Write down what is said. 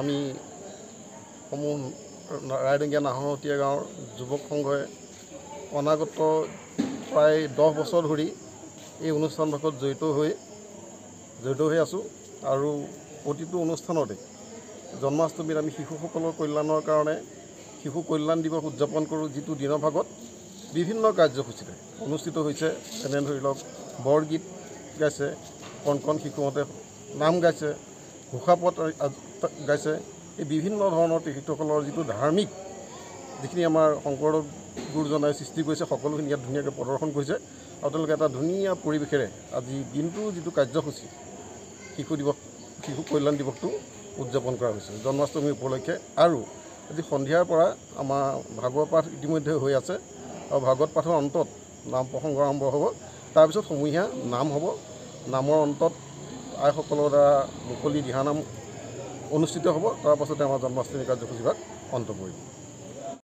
আমি সমূহ ৰাইডঙ্গীয়া নাহৰতীয়া গাঁৱৰ যুৱক সংঘই অনাগত প্ৰায় 10 বছৰ ধৰি এই অনুষ্ঠানভাগত জড়িত হৈ আছোঁ আৰু প্ৰতিটো অনুষ্ঠানতে জন্মাষ্টমীত আমি শিশুসকলৰ কল্যাণৰ কাৰণে শিশু কল্যাণ দিৱস উদযাপন কৰোঁ, যিটো দিনৰ ভাগত বিভিন্ন কাৰ্যসূচীৰে অনুষ্ঠিত হৈছে। যেনে ধৰি লওক বৰগীত গাইছে, কণ শিশুহঁতে নাম গাইছে, ঘোষাপদ গাইছে। এই বিভিন্ন ধৰণৰ তেখেতসকলৰ যিটো ধাৰ্মিক যিখিনি আমাৰ শংকৰদেৱ গুৰুজনাই সৃষ্টি কৰিছে, সকলোখিনি ইয়াত ধুনীয়াকৈ প্ৰদৰ্শন কৰিছে আৰু তেওঁলোকে এটা ধুনীয়া পৰিৱেশেৰে আজি দিনটোৰ যিটো কাৰ্যসূচী শিশু কল্যাণ দিৱসটো উদযাপন কৰা হৈছে জন্মাষ্টমী উপলক্ষে। আৰু আজি সন্ধিয়াৰ পৰা আমাৰ ভাগৱত পাঠ ইতিমধ্যে হৈ আছে আৰু ভাগৱত পাঠৰ অন্তত নাম প্ৰসংগ আৰম্ভ হ'ব। তাৰপিছত সমূহীয়া নাম হ'ব। নামৰ অন্তত আইসকলৰ দ্বাৰা মুকলি দিহানাম অনুষ্ঠিত হ'ব। তাৰ পাছতে আমাৰ জন্মাষ্টমী কাৰ্যসূচীভাগ অন্ত পৰিব।